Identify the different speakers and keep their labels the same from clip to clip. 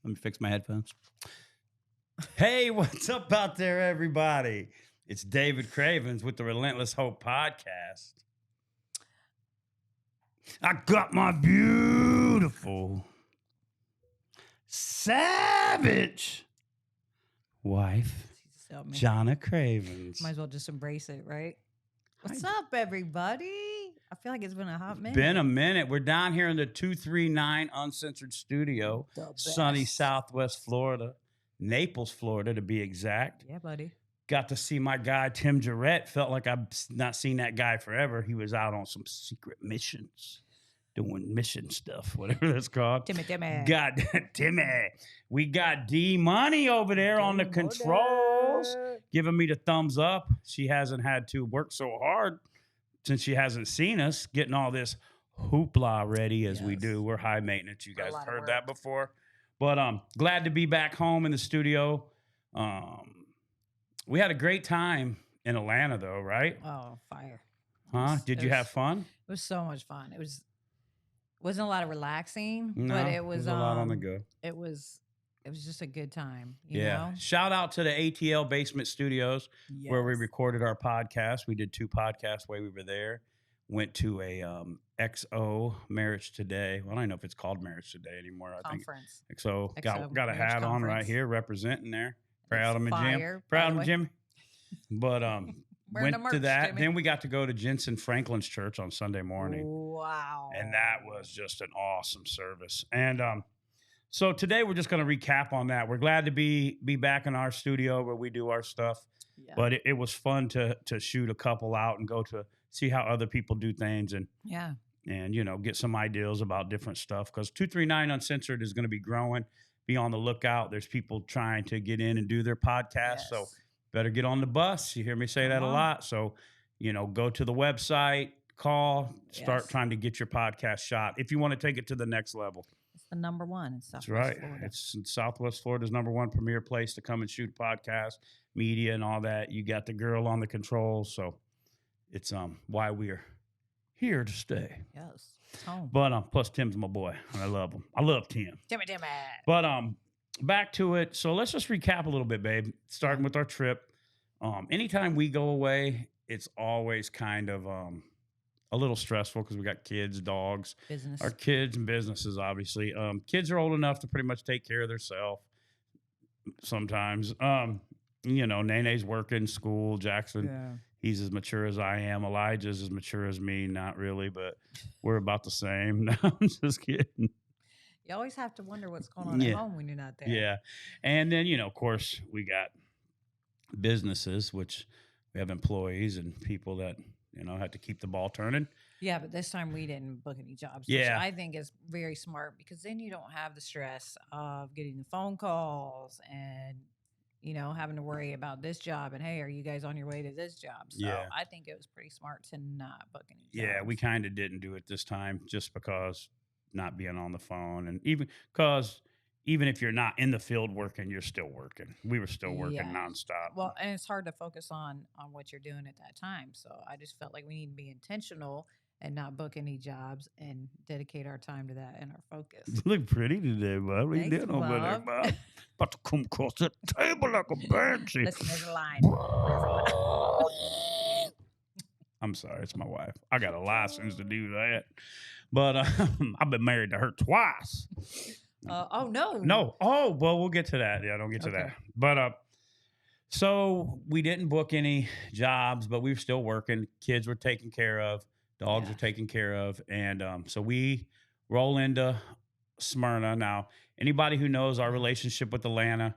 Speaker 1: Let me fix my headphones. Hey, what's up out there, everybody? It's David Cravens with the Relentless Hope podcast. I got my beautiful, savage wife, Jahnna Cravens.
Speaker 2: Might as well just embrace it, right? What's up, everybody? I feel like it's been a hot minute.
Speaker 1: Been a minute. We're down here in the 239 Uncensored Studio, sunny Southwest Florida, Naples, Florida, to be exact.
Speaker 2: Yeah, buddy.
Speaker 1: Got to see my guy, Tim Jarrett. Felt like I've not seen that guy forever. He was out on some secret missions, doing mission stuff, whatever that's called.
Speaker 2: Timmy.
Speaker 1: Got Timmy. We got D Money over there on the controls, giving me the thumbs up. She hasn't had to work so hard since she hasn't seen us, getting all this hoopla ready as we do. We're high maintenance. You guys have heard that before. But glad to be back home in the studio. We had a great time in Atlanta, though, right?
Speaker 2: Oh, fire.
Speaker 1: Huh? Did you have fun?
Speaker 2: It was so much fun. Wasn't a lot of relaxing,
Speaker 1: No,
Speaker 2: but it was
Speaker 1: a lot on the go.
Speaker 2: It was just a good time. You know?
Speaker 1: Shout out to the ATL Basement Studios where we recorded our podcast. We did 2 podcasts while we were there. Went to a XO Marriage Today. Well, I don't know if it's called Marriage Today anymore. I think XO got a hat on right here representing there. Proud of me, Jim. Proud of Jimmy. But went to that. Jimmy. Then we got to go to Jensen Franklin's church on Sunday morning.
Speaker 2: Wow.
Speaker 1: And that was just an awesome service. And so today we're just going to recap on that. We're glad to be back in our studio where we do our stuff. Yeah. But it was fun to shoot a couple out and go to see how other people do things and get some ideas about different stuff. Because 239 Uncensored is going to be growing. Be on the lookout. There's people trying to get in and do their podcast. Yes. So better get on the bus. You hear me say that a lot. So, go to the website, call, start trying to get your podcast shot if you want to take it to the next level.
Speaker 2: It's the number one in Southwest
Speaker 1: Florida. It's Southwest Florida's number one premier place to come and shoot podcast, media, and all that. You got the girl on the controls. So it's why we're here to stay.
Speaker 2: Yes. Home.
Speaker 1: But plus Tim's my boy, and I love him. I love Tim.
Speaker 2: Timmy.
Speaker 1: But back to it. So let's just recap a little bit, babe. Starting with our trip. Anytime we go away, it's always kind of a little stressful because we got kids, dogs,
Speaker 2: business.
Speaker 1: Our kids and businesses, obviously. Kids are old enough to pretty much take care of themselves. Sometimes, Nene's working, school. Jackson. Yeah. He's as mature as I am. Elijah's as mature as me. Not really, but we're about the same. No, I'm just kidding.
Speaker 2: You always have to wonder what's going on at home when you're not there.
Speaker 1: Yeah. And then, of course, we got businesses, which we have employees and people that, have to keep the ball turning.
Speaker 2: Yeah, but this time we didn't book any jobs. Which I think is very smart because then you don't have the stress of getting the phone calls and having to worry about this job and, hey, are you guys on your way to this job? So I think it was pretty smart to not book any jobs.
Speaker 1: Yeah, we kind of didn't do it this time just because not being on the phone. And even because even if you're not in the field working, you're still working. We were still working nonstop.
Speaker 2: Well, and it's hard to focus on what you're doing at that time. So I just felt like we need to be intentional and not book any jobs and dedicate our time to that and our focus.
Speaker 1: You look pretty today, bud. What are you doing over there, bud? About to come across the table like a banshee.
Speaker 2: Listen, there's a line.
Speaker 1: I'm sorry, it's my wife. I got a license to do that. But I've been married to her twice.
Speaker 2: Oh, no.
Speaker 1: No. Oh, well, we'll get to that. Yeah, don't get to that. But so we didn't book any jobs, but we were still working. Kids were taken care of. Dogs are taken care of. And so we roll into Smyrna. Now, anybody who knows our relationship with Atlanta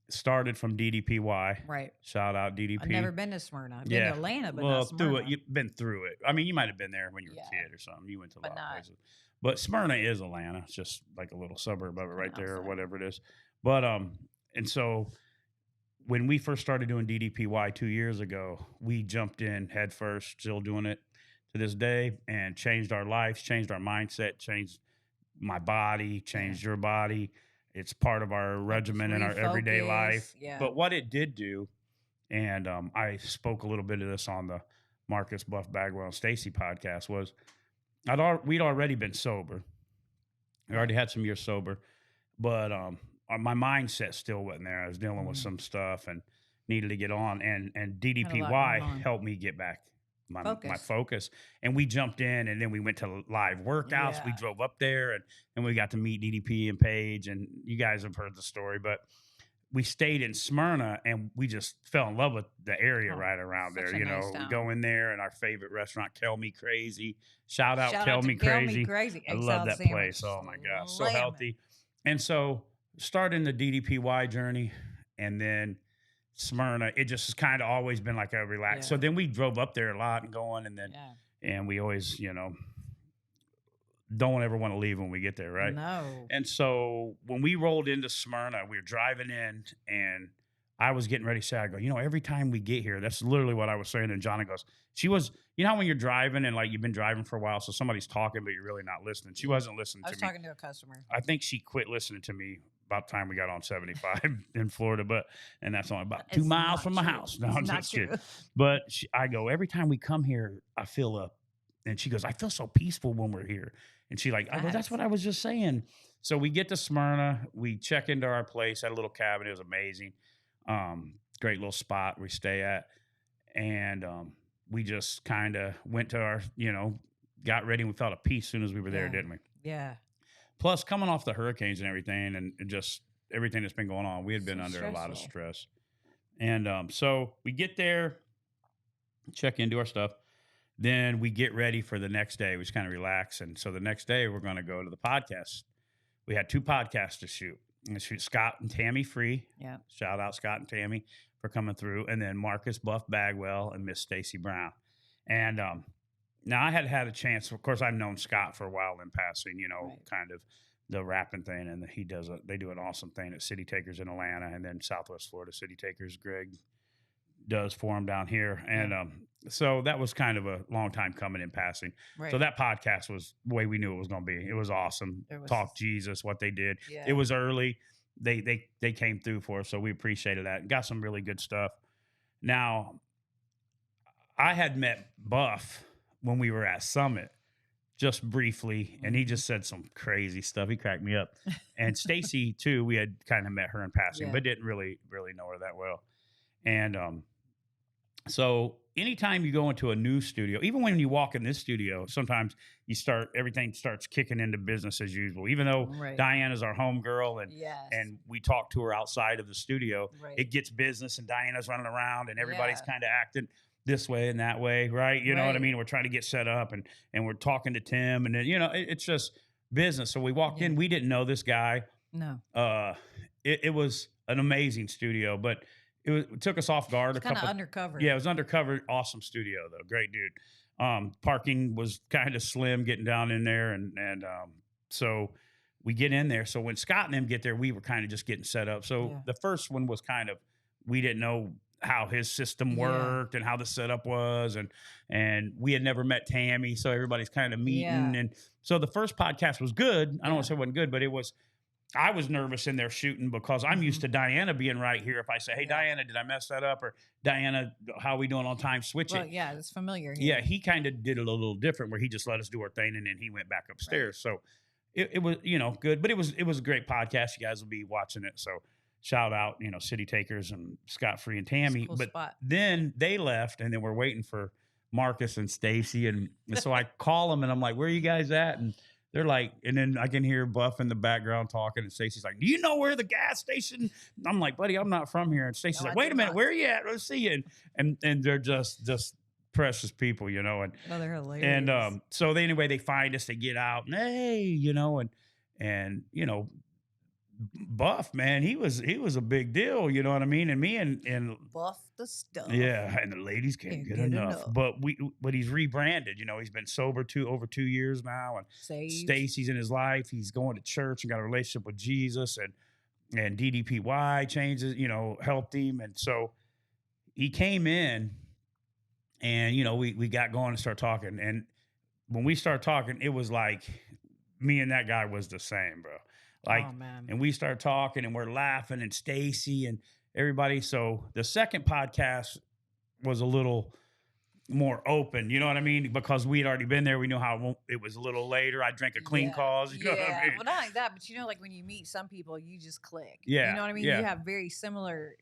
Speaker 1: started from DDPY.
Speaker 2: Right.
Speaker 1: Shout out DDP.
Speaker 2: I've never been to Smyrna. I've been to Atlanta, but not Smyrna.
Speaker 1: Through it. You've been through it. I mean, you might have been there when you were a kid or something. You went to a lot of places. But Smyrna is Atlanta. It's just like a little suburb of it right there or whatever it is. But and so when we first started doing DDPY 2 years ago, we jumped in head first, still doing it to this day, and changed our lives, changed our mindset, changed my body, changed your body. It's part of our regimen in our everyday life. Yeah. But what it did do, and I spoke a little bit of this on the Marcus, Buff Bagwell, and Stacy podcast, was we'd already been sober. We already had some years sober, but my mindset still wasn't there. I was dealing with some stuff and needed to get on, and DDPY helped me get back my focus. And we jumped in, and then we went to live workouts. We drove up there, and we got to meet DDP and Paige, and you guys have heard the story, but we stayed in Smyrna, and we just fell in love with the area right around there. You know, we go in there, and our favorite restaurant, Kel Me Crazy. Shout out Kel Me Crazy. I love that place. Oh my gosh, so healthy. And so starting the DDPY journey, and then Smyrna, it just has kind of always been like a relax. So then we drove up there a lot and going, and then and we always, you know, don't ever want to leave when we get there, right?
Speaker 2: No.
Speaker 1: And so when we rolled into Smyrna, we were driving in, and I was getting ready to say, I go, you know, every time we get here, that's literally what I was saying. And Jahnna goes, she was, you know how when you're driving and like you've been driving for a while, so somebody's talking, but you're really not listening. She wasn't listening to me.
Speaker 2: I was talking to a customer.
Speaker 1: I think she quit listening to me about the time we got on 75 in Florida, and that's only about 2 miles from my house. No, I'm just kidding. But I go, every time we come here, I feel up. And she goes, I feel so peaceful when we're here. And she like, I go, that's what I was just saying. So we get to Smyrna, we check into our place, had a little cabin. It was amazing. Great little spot we stay at. And we just kind of went to our, you know, got ready, and we felt a peace as soon as we were there, didn't we?
Speaker 2: Yeah.
Speaker 1: Plus, coming off the hurricanes and everything, and just everything that's been going on, we had been under a lot of stress. And so we get there, check into our stuff. Then we get ready for the next day. We just kind of relax. And so the next day, we're going to go to the podcast. We had 2 podcasts to shoot. And shoot Scott and Tammy free.
Speaker 2: Yeah.
Speaker 1: Shout out Scott and Tammy for coming through. And then Marcus Buff Bagwell and Miss Stacy Brown. And now I had a chance. Of course, I've known Scott for a while in passing, you know, kind of the rapping thing. And they do an awesome thing at City Takers in Atlanta, and then Southwest Florida City Takers. Greg does for them down here. And so that was kind of a long time coming in passing. Right. So that podcast was the way we knew it was going to be. It was awesome. Talk Jesus, what they did. Yeah. It was early. They came through for us, so we appreciated that. Got some really good stuff. Now, I had met Buff when we were at Summit, just briefly, and he just said some crazy stuff. He cracked me up. And Stacy, too, we had kind of met her in passing, but didn't really know her that well. And so anytime you go into a new studio, even when you walk in this studio, sometimes everything starts kicking into business as usual. Even though Diana's our home girl, and we talk to her outside of the studio, it gets business, and Diana's running around, and everybody's kind of acting this way and that way, right? You know what I mean? We're trying to get set up, and we're talking to Tim, and then, you know, it's just business. So we walked in, we didn't know this guy.
Speaker 2: No.
Speaker 1: It was an amazing studio, but it took us off guard.
Speaker 2: It's kind of undercover.
Speaker 1: Yeah, it was undercover. Awesome studio, though. Great dude. Parking was kind of slim getting down in there. And so we get in there. So when Scott and them get there, we were kind of just getting set up. So the first one was kind of, we didn't know how his system worked and how the setup was. And we had never met Tammy. So everybody's kind of meeting. And so the first podcast was good. I don't want to say it wasn't good, but I was nervous in there shooting because I'm used to Diana being right here. If I say, hey, Diana, did I mess that up? Or Diana, how are we doing on time switching?
Speaker 2: Well, yeah, it's familiar here.
Speaker 1: Yeah, he kind of did it a little different where he just let us do our thing, and then he went back upstairs. So it was, you know, good. But it was a great podcast. You guys will be watching it. So shout out, you know, City Takers and Scott Free and Tammy.
Speaker 2: Cool spot.
Speaker 1: Then they left, and then we're waiting for Marcus and Stacy. And so I call them, and I'm like, where are you guys at? And they're like, and then I can hear Buff in the background talking, and Stacy's like, do you know where the gas station? I'm like, buddy, I'm not from here. And Stacy's like, wait a minute, where are you at? Let's see you. And they're just precious people, you know. And
Speaker 2: they're hilarious.
Speaker 1: And so anyway, they find us, they get out, and hey, you know, and you know, Buff, man, he was a big deal, you know what I mean? And me and
Speaker 2: Buff the stuff.
Speaker 1: Yeah, and the ladies can't get enough. But he's rebranded, you know, he's been sober over 2 years now, and Stacy's in his life. He's going to church and got a relationship with Jesus, and DDPY changes, you know, helped him. And so he came in, and, you know, we got going and start talking. And when we start talking, it was like me and that guy was the same, bro. Like,
Speaker 2: oh, man.
Speaker 1: And we start talking, and we're laughing, and Stacy and everybody. So the second podcast was a little more open, you know what I mean? Because we had already been there. We knew how it was a little later. I drank a clean cause, you know what I mean?
Speaker 2: Well, not like that, but like when you meet some people, you just click.
Speaker 1: Yeah.
Speaker 2: You know what I mean? You have very similar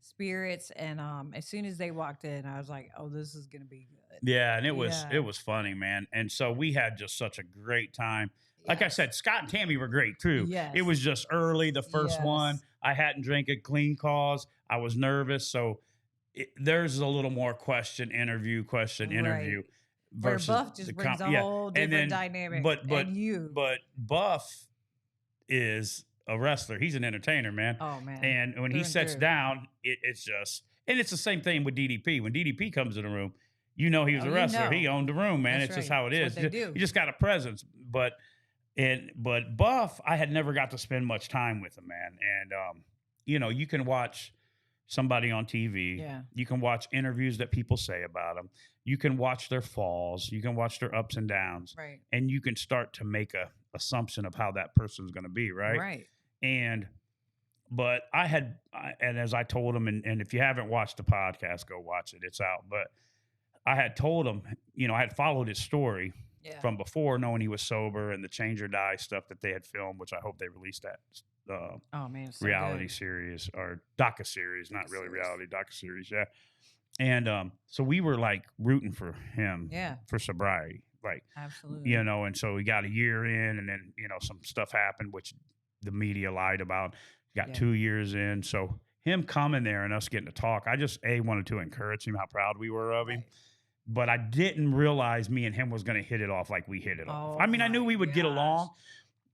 Speaker 2: spirits, and as soon as they walked in, I was like, oh, this is gonna be good.
Speaker 1: Yeah, and it was funny, man. And so we had just such a great time. Like I said, Scott and Tammy were great too.
Speaker 2: Yes.
Speaker 1: It was just early, the first one. I hadn't drank a clean cause. I was nervous, so there's a little more question interview versus
Speaker 2: where Buff just brings a whole different dynamic.
Speaker 1: But Buff is a wrestler. He's an entertainer, man.
Speaker 2: Oh man!
Speaker 1: And when he sits down, it's just, and it's the same thing with DDP. When DDP comes in the room, you know he was a wrestler. He owned the room, man. It's just how it is. You just got a presence. But Buff, I had never got to spend much time with him, man. And you know, you can watch somebody on TV.
Speaker 2: Yeah.
Speaker 1: You can watch interviews that people say about them. You can watch their falls. You can watch their ups and downs.
Speaker 2: Right.
Speaker 1: And you can start to make a assumption of how that person's going to be, right?
Speaker 2: Right.
Speaker 1: But and as I told him, and if you haven't watched the podcast, go watch it. It's out. But I had told him, you know, I had followed his story from before, knowing he was sober, and the Change or Die stuff that they had filmed, which I hope they released that reality series or docu-series, not really reality, docu-series, yeah. And so we were like rooting for him for sobriety. Like,
Speaker 2: absolutely,
Speaker 1: you know, and so we got a year in, and then, you know, some stuff happened, which the media lied about. Got 2 years in. So him coming there and us getting to talk, I just, wanted to encourage him, how proud we were of him. But I didn't realize me and him was going to hit it off like we hit it off. I mean, I knew we would get along,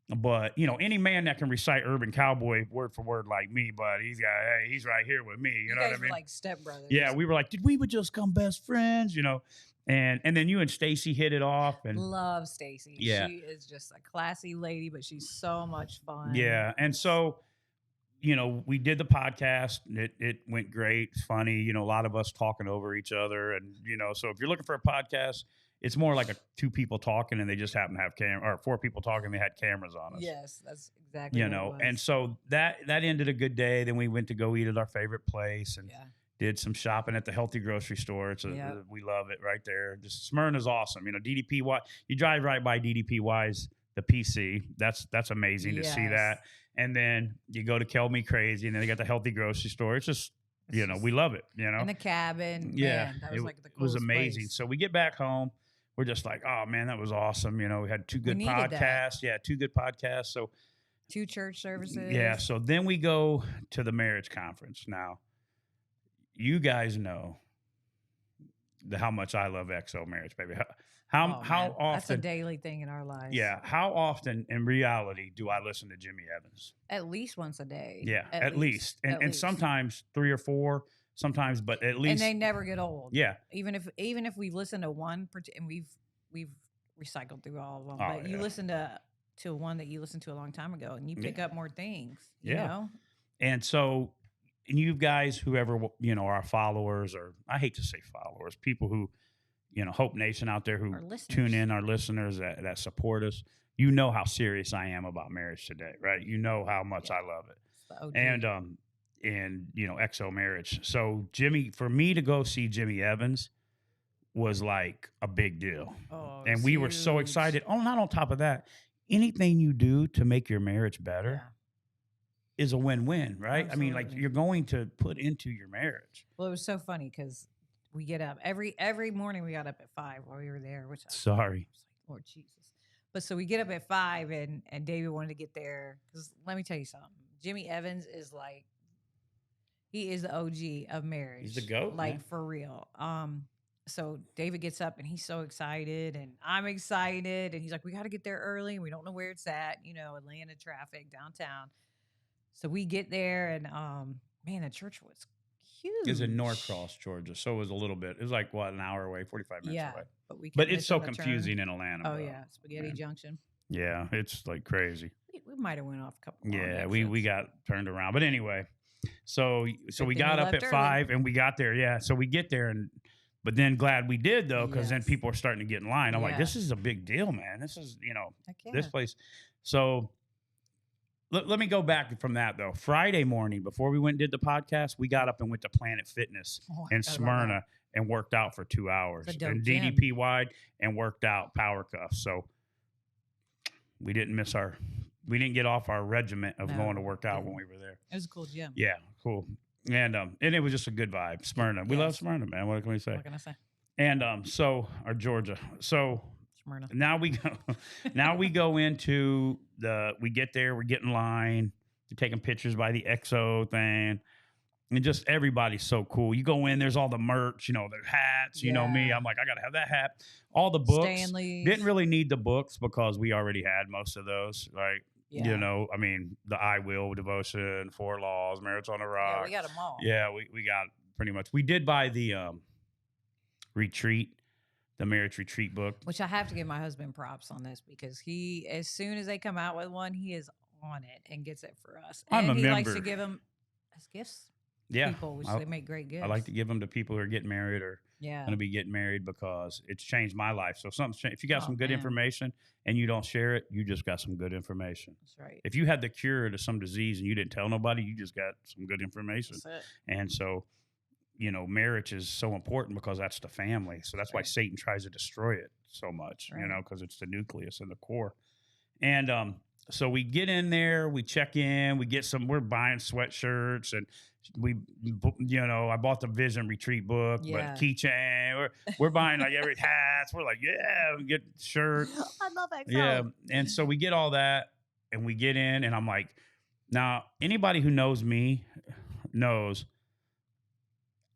Speaker 1: but, you know, any man that can recite Urban Cowboy word for word like me, but he's right here with me. You know what I mean?
Speaker 2: Were like stepbrothers.
Speaker 1: Yeah, we were like, we would just become best friends, you know? And then you and Stacy hit it off. And
Speaker 2: love Stacy.
Speaker 1: Yeah.
Speaker 2: She is just a classy lady, but she's so much fun.
Speaker 1: Yeah. And so, you know, we did the podcast. It went great. It's funny. You know, a lot of us talking over each other. And, you know, so if you're looking for a podcast, it's more like two people talking and they just happen to have or 4 people talking. They had cameras on us.
Speaker 2: Yes, that's exactly
Speaker 1: what it was. And so that ended a good day. Then we went to go eat at our favorite place and did some shopping at the healthy grocery store. We love it right there. Just Smyrna's awesome. You know, DDPY, you drive right by DDPY's, the PC. That's amazing to see that. And then you go to Kill Me Crazy, and then they got the healthy grocery store. It's just, you know, we love it, you know.
Speaker 2: And the cabin.
Speaker 1: Yeah.
Speaker 2: Man, that was like the coolest
Speaker 1: It was amazing.
Speaker 2: place.
Speaker 1: So we get back home. We're just like, oh, man, that was awesome. You know, we had 2 good podcasts. Yeah, 2 good podcasts. So
Speaker 2: 2 church services.
Speaker 1: Yeah. So then we go to the marriage conference. Now, you guys know how much I love XO Marriage, baby. How often?
Speaker 2: That's a daily thing in our lives.
Speaker 1: Yeah. How often in reality do I listen to Jimmy Evans?
Speaker 2: At least once a day.
Speaker 1: Yeah, at least. And sometimes 3 or 4, sometimes, but at least.
Speaker 2: And they never get old.
Speaker 1: Yeah.
Speaker 2: Even if we listen to one, and we've recycled through all of them, but you listen to one that you listened to a long time ago, and you pick up more things. You know. And
Speaker 1: so, and you guys, whoever, you know, are followers, or I hate to say followers, people who, you know, Hope Nation out there who tune in, our listeners that support us, you know how serious I am about marriage today, right? You know how much I love it. And you know, XO Marriage. So for me to go see Jimmy Evans was like a big deal.
Speaker 2: Oh,
Speaker 1: and we were so excited. Oh, not on top of that, anything you do to make your marriage better is a win-win, right? Absolutely. I mean, like, you're going to put into your marriage.
Speaker 2: Well, it was so funny because we get up every morning. We got up at 5 while we were there.
Speaker 1: Sorry,
Speaker 2: Lord Jesus. But so we get up at 5, and David wanted to get there because let me tell you something. Jimmy Evans is like, he is the OG of marriage.
Speaker 1: He's the GOAT,
Speaker 2: like,
Speaker 1: man.
Speaker 2: For real. So David gets up and he's so excited, and I'm excited, and he's like, we got to get there early, and we don't know where it's at. You know, Atlanta traffic downtown. So we get there, and man, the church was huge.
Speaker 1: It was in Norcross, Georgia, so it was a little bit. It was like an hour away, 45 minutes away.
Speaker 2: But
Speaker 1: But it's so confusing in Atlanta.
Speaker 2: Oh yeah, Spaghetti Junction.
Speaker 1: Yeah, it's like crazy.
Speaker 2: We might have went off a couple.
Speaker 1: Yeah, we got turned around, but anyway. So we got up at 5 and we got there. Yeah, so we get there, but then glad we did though, because then people are starting to get in line. I'm like, this is a big deal, man. This is, you know, this place. So. Let me go back from that, though. Friday morning, before we went and did the podcast, we got up and went to Planet Fitness in Smyrna. and worked out for 2 hours and
Speaker 2: gym.
Speaker 1: DDP wide and worked out power cuffs. So we didn't get off our regiment of going to work out when we were there.
Speaker 2: It was a cool gym.
Speaker 1: Yeah, cool. And it was just a good vibe. Smyrna. We love Smyrna, man. What can we say?
Speaker 2: What can I say?
Speaker 1: And or Georgia. So
Speaker 2: Smyrna.
Speaker 1: Now we go into we get there, we get in line, we're taking pictures by the XO thing. And just everybody's so cool. You go in, there's all the merch, their hats, you know me. I'm like, I got to have that hat. All the books.
Speaker 2: Stanley's.
Speaker 1: Didn't really need the books because we already had most of those. Like, the I Will, Devotion, Four Laws, Merits on the Rock.
Speaker 2: Yeah, we got them all.
Speaker 1: Yeah, we got pretty much. We did buy the Retreat, the Marriage Retreat book.
Speaker 2: Which I have to give my husband props on this because he, as soon as they come out with one, he is on it and gets it for us. And he likes to give them as gifts.
Speaker 1: Yeah,
Speaker 2: people, which they make great gifts.
Speaker 1: I like to give them to people who are getting married or going to be getting married because it's changed my life. So if you got some good information and you don't share it, you just got some good information.
Speaker 2: That's right.
Speaker 1: If you had the cure to some disease and you didn't tell nobody, you just got some good information.
Speaker 2: That's it.
Speaker 1: And so, marriage is so important because that's the family. So that's why Satan tries to destroy it so much, because it's the nucleus and the core. And so we get in there, we check in, we're buying sweatshirts and I bought the Vision Retreat book, but keychain, we're buying like every hats. We're like, we get shirts.
Speaker 2: I love that.
Speaker 1: Yeah. And so we get all that and we get in and I'm like, now anybody who knows me knows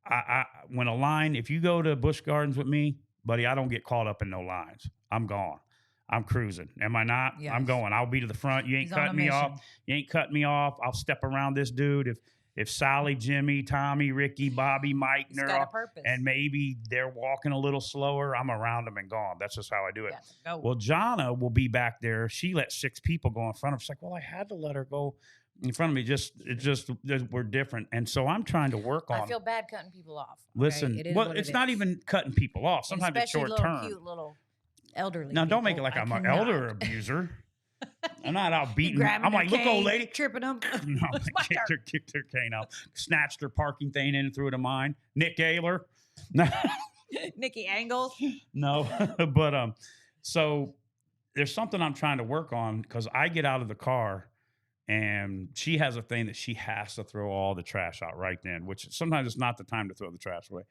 Speaker 1: I when a line, if you go to Busch Gardens with me, buddy, I don't get caught up in no lines. I'm gone. I'm cruising. Am I not?
Speaker 2: Yes.
Speaker 1: I'm going. I'll be to the front. You ain't cutting me off. You ain't cutting me off. I'll step around this dude. If Sally, Jimmy, Tommy, Ricky, Bobby, Mike, and maybe they're walking a little slower, I'm around them and gone. That's just how I do it.
Speaker 2: Yeah,
Speaker 1: well, Jahnna will be back there. She let 6 people go in front of her. She's like, well, I had to let her go in front of me. We're different. And so I'm trying to work on.
Speaker 2: I feel bad cutting people off.
Speaker 1: Listen, it's not even cutting people off. Sometimes it's short term.
Speaker 2: Cute little elderly.
Speaker 1: Now, don't make it like I'm an elder abuser. I'm not out beating. I'm like, look, old lady,
Speaker 2: tripping them.
Speaker 1: No, kicked her cane out, snatched her parking thing in and threw it to mine. Nick Ayler,
Speaker 2: Nikki Angles.
Speaker 1: No, but so there's something I'm trying to work on because I get out of the car and she has a thing that she has to throw all the trash out right then, which sometimes it's not the time to throw the trash away.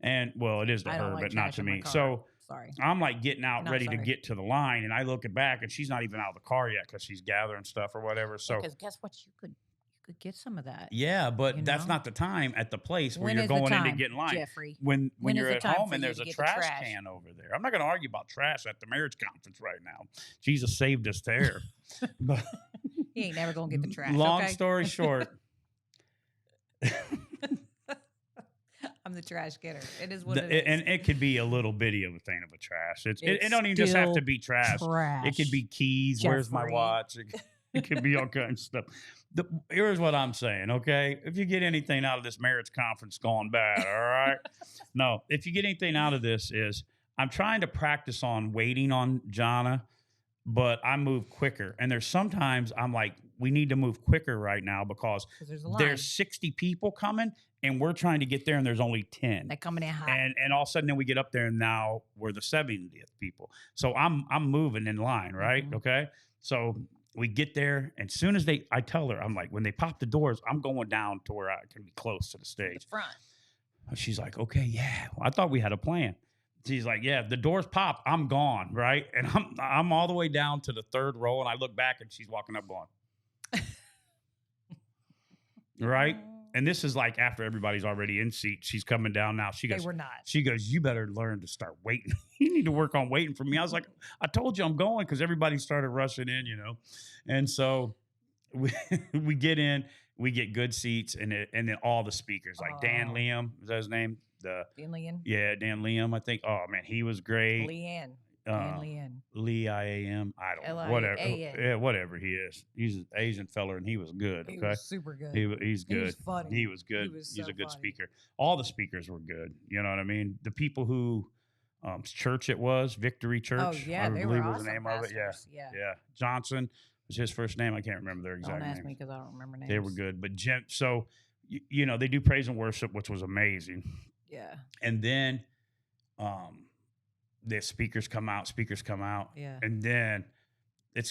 Speaker 1: And well, it is to her, but not to me. So
Speaker 2: sorry,
Speaker 1: I'm like getting out, ready to get to the line, and I look back, and she's not even out of the car yet because she's gathering stuff or whatever. So
Speaker 2: because guess what, you could get some of that.
Speaker 1: Yeah, but that's not the time at the place where you're going in to get in line.
Speaker 2: Jeffrey?
Speaker 1: When you're at home and there's a trash can over there. I'm not going to argue about trash at the marriage conference right now. Jesus saved us there. But
Speaker 2: he ain't never going to get the trash.
Speaker 1: Long story short.
Speaker 2: I'm the trash getter. It is what it is.
Speaker 1: And it could be a little bitty of a thing of a trash. It don't even just have to be trash. It could be keys. Jeffrey. Where's my watch? It could be all kinds of stuff. Here's what I'm saying, okay? If you get anything out of this marriage conference gone bad, all right? No, if you get anything out of this is I'm trying to practice on waiting on Jahnna, but I move quicker. And there's sometimes I'm like, we need to move quicker right now because there's 60 people coming and we're trying to get there and there's only 10.
Speaker 2: They're coming in hot.
Speaker 1: And all of a sudden then we get up there and now we're the 70th people. So I'm moving in line, right? Mm-hmm. Okay. So we get there and as soon as I tell her, I'm like, when they pop the doors, I'm going down to where I can be close to the stage.
Speaker 2: The front.
Speaker 1: She's like, okay, yeah. Well, I thought we had a plan. She's like, yeah, if the doors pop, I'm gone, right? And I'm all the way down to the 3rd row and I look back and she's walking up going, right? And this is like after everybody's already in seat. She's coming down now. She goes,
Speaker 2: they were not.
Speaker 1: She goes, you better learn to start waiting. You need to work on waiting for me. I was like, I told you I'm going because everybody started rushing in, And so we get in, we get good seats, and then all the speakers, like Dan Liam, is that his name?
Speaker 2: Dan Liam?
Speaker 1: Yeah, Dan Liam, I think. Oh, man, he was great.
Speaker 2: Dan Liam.
Speaker 1: Lee-I-A-M. I don't know. Whatever. Yeah, whatever he is. He's an Asian feller, and he was good. Okay?
Speaker 2: He was super good.
Speaker 1: He's good.
Speaker 2: He was funny.
Speaker 1: He was good. He's a good speaker. All the speakers were good. You know what I mean? The people who, church it was, Victory Church.
Speaker 2: Oh, yeah,
Speaker 1: I believe was the name of it. Yeah. Johnson was his first name. I can't remember their exact name.
Speaker 2: Don't ask me because I don't remember names.
Speaker 1: They were good. But so, they do praise and worship, which was amazing.
Speaker 2: Yeah.
Speaker 1: And then the speakers come out.
Speaker 2: Yeah.
Speaker 1: And then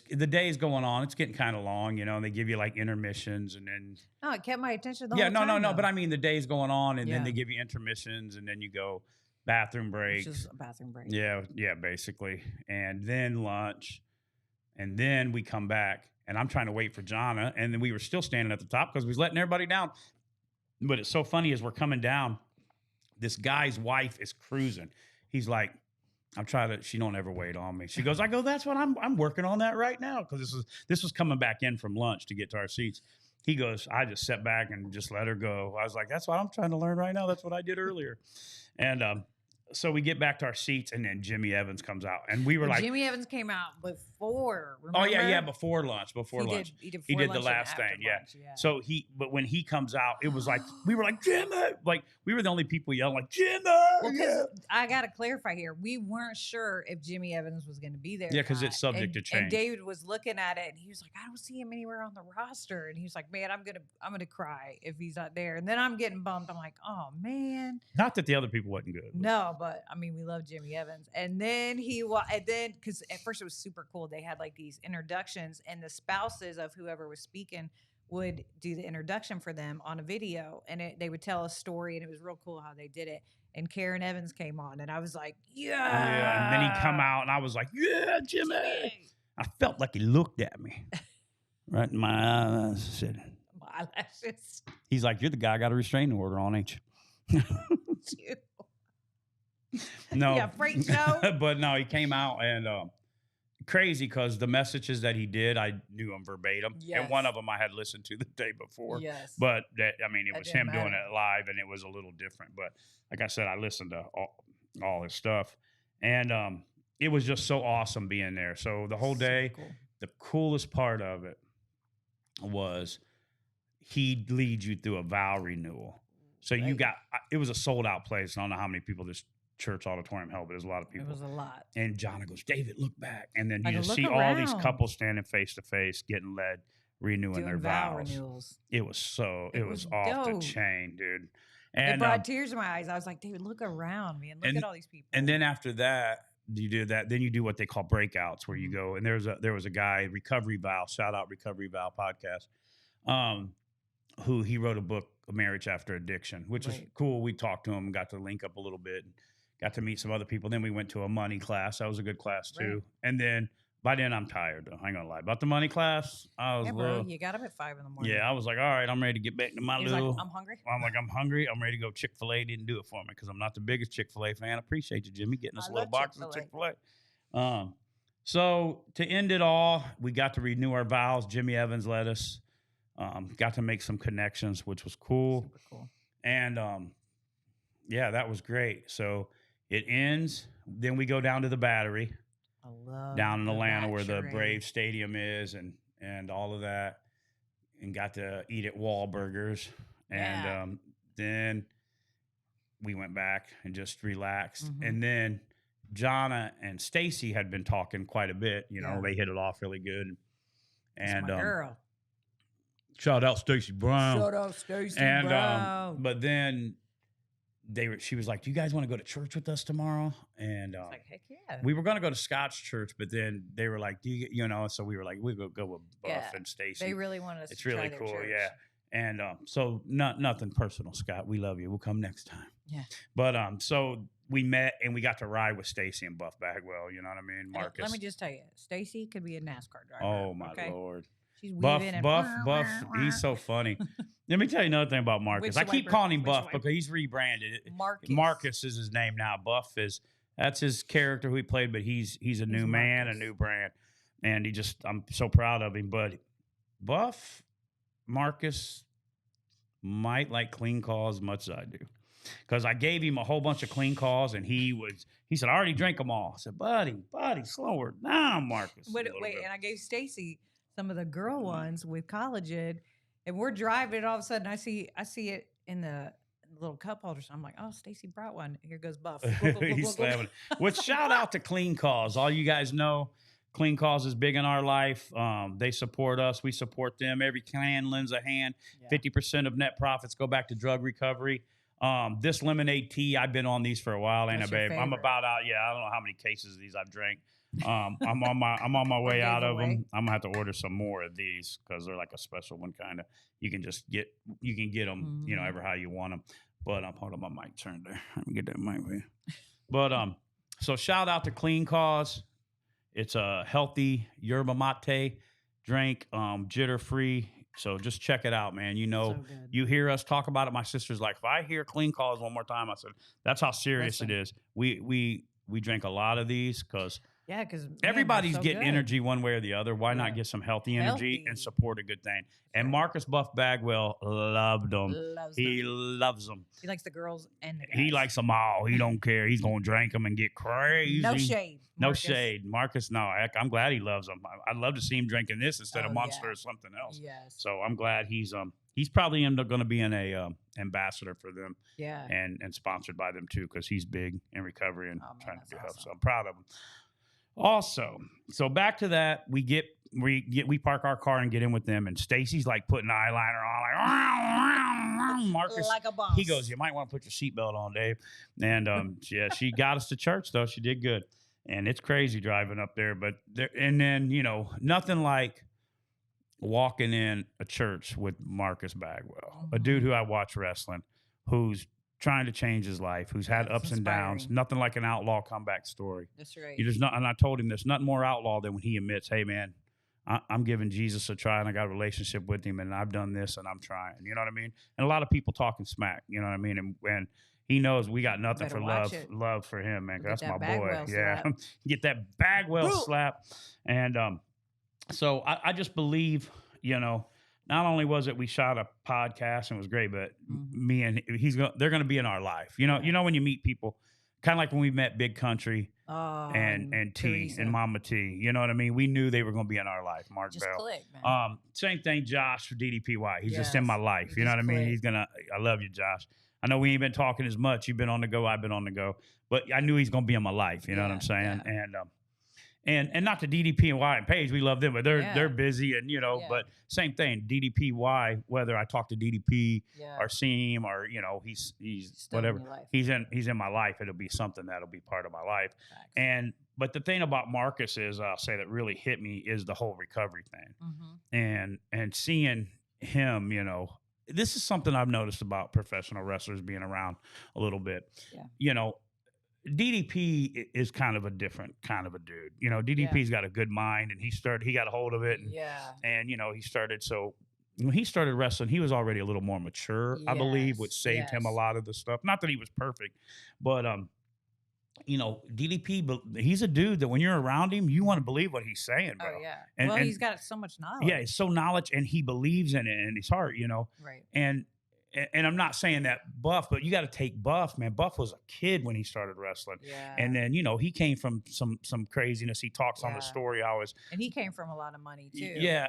Speaker 1: the day's going on. It's getting kind of long, and they give you like intermissions and then.
Speaker 2: No, it kept my attention the whole time.
Speaker 1: No. But I mean, the day's going on and then they give you intermissions and then you go bathroom breaks.
Speaker 2: Which is a bathroom break.
Speaker 1: Yeah, basically. And then lunch. And then we come back and I'm trying to wait for Jahnna. And then we were still standing at the top because we was letting everybody down. But it's so funny as we're coming down, this guy's wife is cruising. He's like, she don't ever wait on me. She goes, that's what I'm working on that right now. Cause this was coming back in from lunch to get to our seats. He goes, I just sat back and just let her go. I was like, that's what I'm trying to learn right now. That's what I did earlier. And, so we get back to our seats, and then Jimmy Evans comes out, and we were like,
Speaker 2: Jimmy Evans came out before. Remember?
Speaker 1: Oh yeah, before lunch. He did the last thing, yeah. So but when he comes out, it was like we were like Jimmy, like we were the only people yelling like Jimmy.
Speaker 2: Well, because I got to clarify here, we weren't sure if Jimmy Evans was going to be there.
Speaker 1: Yeah, because it's subject to change.
Speaker 2: And David was looking at it, and he was like, I don't see him anywhere on the roster, and he was like, man, I'm gonna cry if he's not there. And then I'm getting bummed. I'm like, oh man.
Speaker 1: Not that the other people wasn't good.
Speaker 2: But I mean, we love Jimmy Evans. And then because at first it was super cool. They had like these introductions, and the spouses of whoever was speaking would do the introduction for them on a video, and they would tell a story, and it was real cool how they did it. And Karen Evans came on, and I was like, yeah.
Speaker 1: And then he come out, and I was like, yeah, Jimmy. I felt like he looked at me right in my eyes. Said,
Speaker 2: my eyelashes.
Speaker 1: He's like, you're the guy I got a restraining order on, ain't you? No,
Speaker 2: yeah, freight show.
Speaker 1: But no, he came out and crazy because the messages that he did, I knew them verbatim, and one of them I had listened to the day before.
Speaker 2: Yes,
Speaker 1: but it was him doing it live, and it was a little different. But like I said, I listened to all his stuff, and it was just so awesome being there. So the whole day, cool. The coolest part of it was he leads you through a vow renewal. So it was a sold out place. I don't know how many people this church auditorium held, but there's a lot of people.
Speaker 2: It was a lot.
Speaker 1: And Jahnna goes, David, look back. And then you just see all these couples standing face to face, getting led, renewing their vows. Renewals. It was off the chain, dude. And
Speaker 2: it brought tears to my eyes. I was like, David, look around, man. Look at all these people.
Speaker 1: And then after that, you do that. Then you do what they call breakouts, where you go. And there was a guy, Recovery Vow, shout out Recovery Vow podcast, who he wrote a book, A Marriage After Addiction, which was cool. We talked to him, got to link up a little bit. Got to meet some other people. Then we went to a money class. That was a good class too. Right. And then by then I'm tired though. I ain't gonna lie. About the money class, I was
Speaker 2: you got up at 5 a.m.
Speaker 1: Yeah, I was like, all right, I'm ready to get back to my little.
Speaker 2: Like, I'm hungry.
Speaker 1: I'm hungry. I'm ready to go. Chick-fil-A didn't do it for me because I'm not the biggest Chick-fil-A fan. I appreciate you, Jimmy, getting us a little box of Chick-fil-A. So to end it all, we got to renew our vows. Jimmy Evans led us. Got to make some connections, which was cool.
Speaker 2: Super cool.
Speaker 1: And yeah, that was great. So it ends. Then we go down to the Battery.
Speaker 2: I love
Speaker 1: down in Atlanta where the Brave Stadium is and all of that. And got to eat at Wahlburgers. And then we went back and just relaxed. Mm-hmm. And then Jahnna and Stacy had been talking quite a bit. You know, they hit it off really good. And
Speaker 2: my girl.
Speaker 1: Shout out Stacy Brown.
Speaker 2: Shout out Stacy Brown.
Speaker 1: But then she was like, do you guys want to go to church with us tomorrow? And
Speaker 2: like, heck yeah.
Speaker 1: We were going to go to Scott's church, but then they were like, so we were like, we'll go with Buff and Stacy.
Speaker 2: They really wanted us to
Speaker 1: try
Speaker 2: really
Speaker 1: their cool,
Speaker 2: church.
Speaker 1: yeah. And so nothing personal, Scott. We love you. We'll come next time.
Speaker 2: Yeah.
Speaker 1: But so we met and we got to ride with Stacy and Buff Bagwell. You know what I mean? Marcus.
Speaker 2: Let me just tell you, Stacy could be a NASCAR driver.
Speaker 1: Oh my Lord.
Speaker 2: She's
Speaker 1: Buff, he's so funny. Let me tell you another thing about Marcus. I keep calling him Buff because he's rebranded. Marcus is his name now. Buff that's his character who he played, but he's a new man, a new brand. And I'm so proud of him. But Buff, Marcus might like clean calls as much as I do. Because I gave him a whole bunch of clean calls, and he said, I already drank them all. I said, buddy, slower down, Marcus.
Speaker 2: Wait, and I gave Stacy some of the girl ones with collagen, and we're driving, and all of a sudden I see it in the little cup holders. I'm like, oh, Stacy brought one. Here goes Buff.
Speaker 1: He's slamming. Which shout out to Clean Calls. All you guys know, Clean Calls is big in our life. They support us. We support them. Every can lends a hand. 50% of net profits go back to drug recovery. This lemonade tea, I've been on these for a while, ain't I, babe?
Speaker 2: Favorite?
Speaker 1: I'm about out. Yeah, I don't know how many cases of these I've drank. I'm on my way out of them. I'm gonna have to order some more of these because they're like a special one kind of. You can get them, you know, ever how you want them. But hold on, my mic turned there. Let me get that mic here. But so shout out to Clean Cause. It's a healthy yerba mate drink, jitter free. So just check it out, man. You know, you hear us talk about it. My sister's like, if I hear Clean Cause one more time, I said, that's how serious it is. We drink a lot of these because everybody's getting energy one way or the other. Why not get some healthy energy and support a good thing? And Marcus Buff Bagwell loved them. He loves them.
Speaker 2: He likes the girls and the guys.
Speaker 1: He likes them all. He don't care. He's going to drink them and get crazy.
Speaker 2: No shade.
Speaker 1: No shade. Marcus, no. I'm glad he loves them. I'd love to see him drinking this instead of Monster or something else.
Speaker 2: Yes.
Speaker 1: So I'm glad he's probably going to be an ambassador for them.
Speaker 2: Yeah.
Speaker 1: And sponsored by them too because he's big in recovery and trying to do health. So I'm proud of him. Also, so back to that, we park our car and get in with them, and Stacy's like putting eyeliner on, like Marcus,
Speaker 2: like a boss.
Speaker 1: He goes, "You might want to put your seatbelt on, Dave." And she got us to church though. She did good, and it's crazy driving up there. But and then nothing like walking in a church with Marcus Bagwell, a dude who I watch wrestling, who's trying to change his life, who's had ups and downs. Nothing like an outlaw comeback story.
Speaker 2: That's right.
Speaker 1: And I told him there's nothing more outlaw than when he admits, hey, man, I'm giving Jesus a try and I got a relationship with him and I've done this and I'm trying. You know what I mean? And a lot of people talking smack, you know what I mean? And he knows we got nothing for love for him, man. That's my boy. Yeah. Get that Bagwell slap. And so I just believe, not only was it we shot a podcast and it was great, but me and they're going to be in our life. You know when you meet people, kind of like when we met Big Country and T Teresa. And Mama T. You know what I mean? We knew they were going to be in our life. Mark
Speaker 2: just
Speaker 1: Bell.
Speaker 2: Click, man.
Speaker 1: Same thing, Josh for DDPY. He's just in my life. You know what I mean? I love you, Josh. I know we ain't been talking as much. You've been on the go. I've been on the go. But I knew he's going to be in my life. You know what I'm saying? Yeah. And not to DDP and Y and Paige, we love them, but they're busy and but same thing. DDPY, whether I talk to DDP or see him or he's still whatever, he's in my life. It'll be something that'll be part of my life. Facts. But the thing about Marcus is, I'll say that really hit me is the whole recovery thing, and seeing him, this is something I've noticed about professional wrestlers being around a little bit. DDP is kind of a different kind of a dude. DDP's got a good mind, and he got a hold of it. And he started. So when he started wrestling, he was already a little more mature, I believe, which saved him a lot of the stuff. Not that he was perfect, but DDP, he's a dude that when you're around him, you want to believe what he's saying, bro.
Speaker 2: Oh, yeah. And he's got so much knowledge.
Speaker 1: Yeah, he's so knowledge, and he believes in it in his heart,
Speaker 2: Right.
Speaker 1: And I'm not saying that Buff, but you got to take Buff, man. Buff was a kid when he started wrestling. Yeah. And then, he came from some craziness. He talks on the story always.
Speaker 2: And he came from a lot of money too.
Speaker 1: Yeah.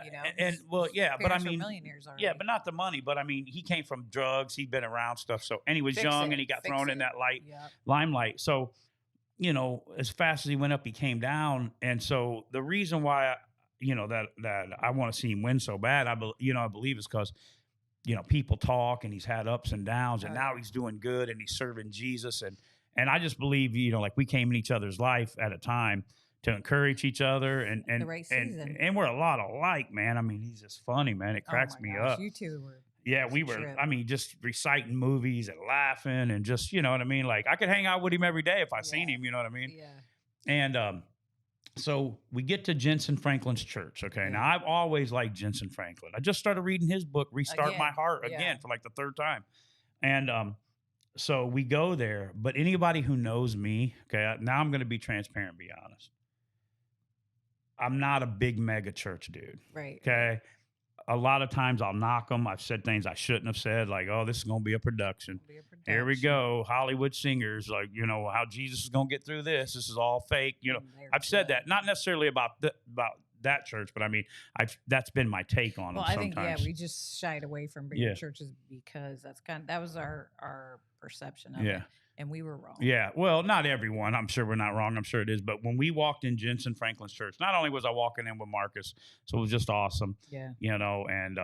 Speaker 1: But I mean,
Speaker 2: millionaires already.
Speaker 1: Yeah, but not the money. But I mean, he came from drugs. He'd been around stuff. So, and he was young and he got thrown in that limelight. So, as fast as he went up, he came down. And so the reason why, that I want to see him win so bad, I believe is because, people talk and he's had ups and downs and now he's doing good and he's serving Jesus. And I just believe, like we came in each other's life at a time to encourage each other and
Speaker 2: the right season.
Speaker 1: And we're a lot alike, man. I mean, he's just funny, man. It cracks me up.
Speaker 2: You two were.
Speaker 1: Yeah, we were, just reciting movies and laughing and just, you know what I mean? Like I could hang out with him every day if I seen him, you know what I mean?
Speaker 2: Yeah.
Speaker 1: And, so we get to Jensen Franklin's church. Okay. Yeah. Now I've always liked Jensen Franklin. I just started reading his book, Restart My Heart again for like the third time. And, so we go there, but anybody who knows me, okay, now I'm going to be transparent, and be honest. I'm not a big mega church dude.
Speaker 2: Right.
Speaker 1: Okay. A lot of times I'll knock them. I've said things I shouldn't have said, like, oh, this is going to be a production. Here we go. Hollywood singers, like, how Jesus is going to get through this. This is all fake. I've said that, not necessarily about that church, but I mean, that's been my take on them sometimes.
Speaker 2: I think, we just shied away from bigger churches because that was our perception of it. And we were wrong. Yeah. Well, not everyone. I'm sure we're not wrong. I'm sure it is. But when we walked in Jensen Franklin's church, not only was I walking in with Marcus, so it was just awesome. Yeah. And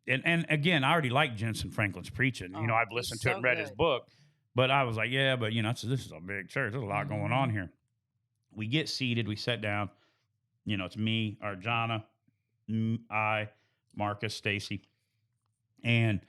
Speaker 1: and again, I already like Jensen Franklin's preaching. You know, I've listened to it and read his book, but I was like, yeah, but you know, this is a big church. There's a lot going on here. We get seated, we sit down. You know, it's me, our Jahnna, I, Marcus, Stacy, and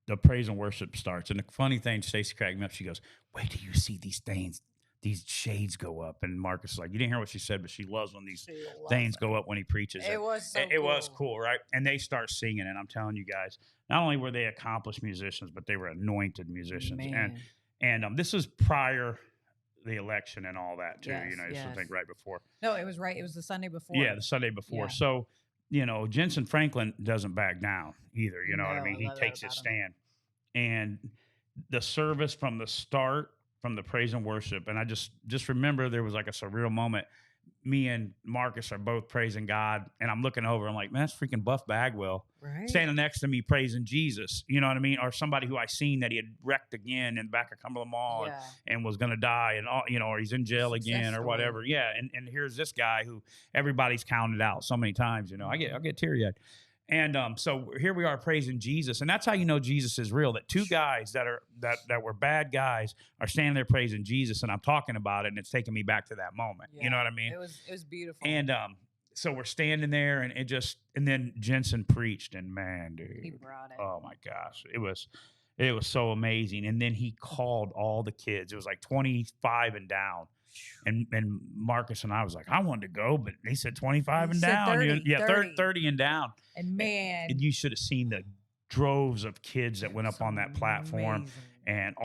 Speaker 1: the praise and worship starts. And the funny thing, Stacy cracked me up. She goes, "Wait till you see these things, these shades go up." And Marcus is like, "You didn't hear what she said, but she loves when these things go up when he preaches."
Speaker 2: It was so
Speaker 1: it was cool, right? And they start singing, and I'm telling you guys, not only were they accomplished musicians, but they were anointed musicians.
Speaker 2: Man.
Speaker 1: And this is prior the election and all that too.
Speaker 2: Yes,
Speaker 1: you know, I think right before.
Speaker 2: No, it was right. It was the Sunday before.
Speaker 1: Yeah, the Sunday before. Yeah. So, you know, Jensen Franklin doesn't back down either. You know what I mean? He takes his stand. And the service from the start, from the praise and worship, and I just remember there was like a surreal moment. Me and Marcus are both praising God, and I'm looking over. I'm like, man, that's freaking Buff Bagwell standing next to me praising Jesus. You know what I mean? Or somebody who I seen that he had wrecked again in the back of Cumberland Mall and was going to die, and all, you know, or he's in jail again or whatever. Yeah, and here's this guy who everybody's counted out so many times. You know, I get teary-eyed. And so here we are praising Jesus, and that's how you know Jesus is real. That two guys that were bad guys are standing there praising Jesus, and I'm talking about it, and it's taking me back to that moment. Yeah, you know what I mean? It
Speaker 2: was beautiful.
Speaker 1: And so we're standing there, and and then Jensen preached, and man, dude,
Speaker 2: he brought it.
Speaker 1: Oh my gosh, it was so amazing. And then he called all the kids. It was like 25 and down. And Marcus and I was like, I wanted to go, but he said 25 and down. 30 and down.
Speaker 2: And man,
Speaker 1: and you should have seen the droves of kids that went up on that platform, and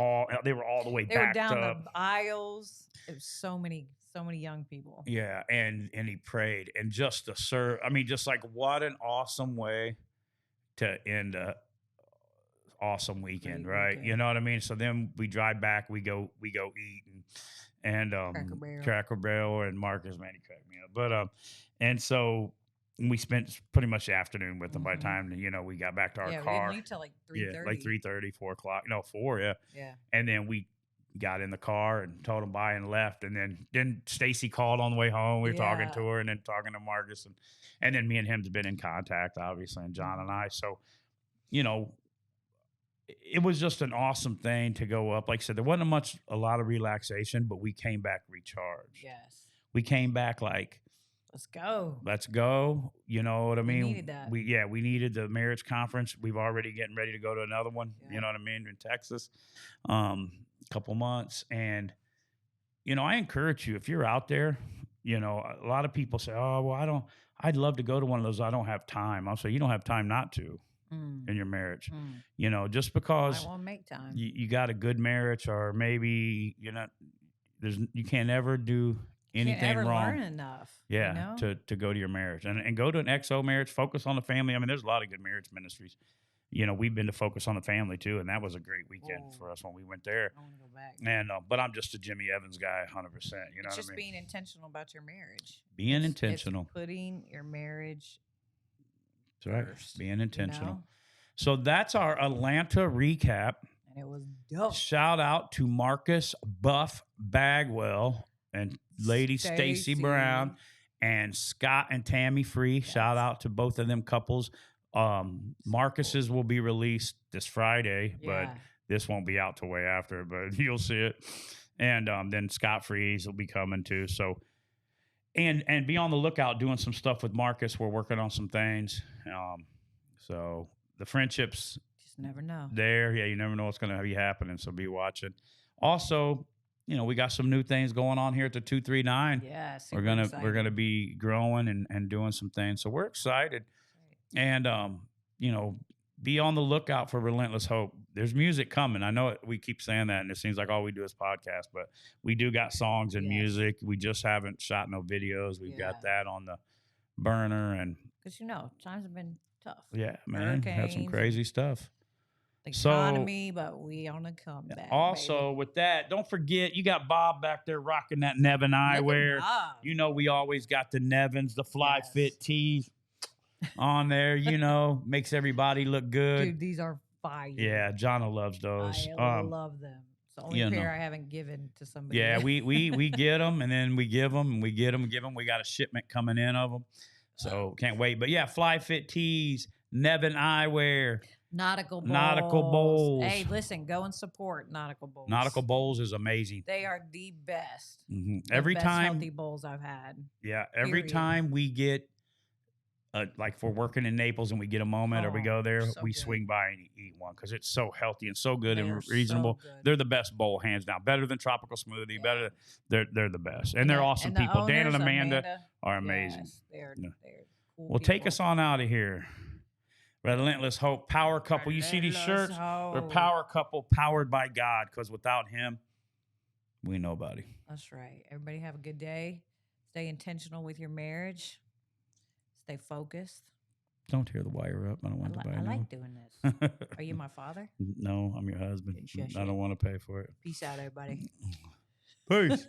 Speaker 1: they were all the way backed up. They were down
Speaker 2: the aisles. It was so many young people.
Speaker 1: Yeah, and he prayed, and just to serve. I mean, just like what an awesome way to end a awesome weekend, right? You know what I mean? So then we drive back, we go eat and Cracker Barrel and Marcus, man, he cracked me up. But and so we spent pretty much the afternoon with them. By the time we got back to our car,
Speaker 2: we didn't leave till like 3:30.
Speaker 1: Yeah, like 3:30, 4 o'clock. No, 4. Yeah.
Speaker 2: Yeah.
Speaker 1: And then we got in the car and told them bye and left. And then Stacy called on the way home. We were talking to her and then talking to Marcus, and then me and him's been in contact, obviously, and John and I. So, it was just an awesome thing to go up. Like I said, there wasn't a lot of relaxation, but we came back recharged.
Speaker 2: Yes.
Speaker 1: We came back like,
Speaker 2: let's go.
Speaker 1: You know what I mean?
Speaker 2: We needed that.
Speaker 1: We needed the marriage conference. We've already getting ready to go to another one. Yeah. You know what I mean? In Texas, a couple months. And, I encourage you, if you're out there, a lot of people say, oh, well, I'd love to go to one of those. I don't have time. I'll say, you don't have time not to. In your marriage, just because
Speaker 2: I won't make time.
Speaker 1: You got a good marriage, or maybe you can't ever do anything
Speaker 2: can't ever
Speaker 1: wrong.
Speaker 2: Learn enough,
Speaker 1: to go to your marriage and go to an XO marriage. Focus on the family. I mean, there's a lot of good marriage ministries. We've been to Focus on the Family too, and that was a great weekend for us when we went there.
Speaker 2: I want to go back.
Speaker 1: And but I'm just a Jimmy Evans guy, 100%.
Speaker 2: It's just being intentional about your marriage.
Speaker 1: Being intentional.
Speaker 2: It's putting your marriage.
Speaker 1: That's right. Being intentional. So that's our Atlanta recap.
Speaker 2: And it was dope.
Speaker 1: Shout out to Marcus Buff Bagwell and Lady Stacy Brown and Scott and Tammy Free. Yes. Shout out to both of them couples. Marcus's will be released this Friday, but this won't be out till way after, but you'll see it. And then Scott Free's will be coming too. So And be on the lookout doing some stuff with Marcus. We're working on some things. So the friendships.
Speaker 2: Just never know.
Speaker 1: There. Yeah, you never know what's going to be happening. So be watching. Also, we got some new things going on here at the 239.
Speaker 2: Yeah,
Speaker 1: we're gonna be growing and doing some things. So we're excited. Right. And be on the lookout for Relentless Hope. There's music coming. I know we keep saying that, and it seems like all we do is podcasts, but we do got songs and music. We just haven't shot no videos. We've got that on the burner. And
Speaker 2: because, times have been tough.
Speaker 1: Yeah, man. Had some crazy stuff.
Speaker 2: The economy, but we on a comeback.
Speaker 1: Also, with that, don't forget, you got Bob back there rocking that Neven eyewear. We always got the Nevens, the Flyfit tees on there, makes everybody look good.
Speaker 2: Dude, these are fire.
Speaker 1: Yeah, Jahnna loves those.
Speaker 2: I love them. It's the only pair I haven't given to somebody.
Speaker 1: Yeah, we get them, and then we give them, and we get them, give them. We got a shipment coming in of them, so can't wait. But yeah, Flyfit tees, Neven Eyewear.
Speaker 2: Nautical
Speaker 1: Bowls.
Speaker 2: Hey, listen, go and support Nautical Bowls.
Speaker 1: Nautical Bowls is amazing.
Speaker 2: They are the best.
Speaker 1: Mm-hmm.
Speaker 2: Every time healthy bowls I've had.
Speaker 1: Yeah, every time we get like if we're working in Naples and we get a moment or we go there, we swing by and eat one because it's so healthy and so good and reasonable. So they're the best bowl, hands down. Better than Tropical Smoothie. Yeah. Better. They're the best, and they're awesome people. Dan and Amanda are amazing.
Speaker 2: Yes, they're cool.
Speaker 1: Well, take us on out of here. Relentless Hope, Power Couple. You see these shirts? We're Power Couple, powered by God, because without Him, we nobody.
Speaker 2: That's right. Everybody have a good day. Stay intentional with your marriage. Stay focused.
Speaker 1: Don't tear the wire up. I don't want to buy it.
Speaker 2: I like doing this. Are you my father?
Speaker 1: No, I'm your husband. I don't want to pay for it.
Speaker 2: Peace out, everybody.
Speaker 1: Peace.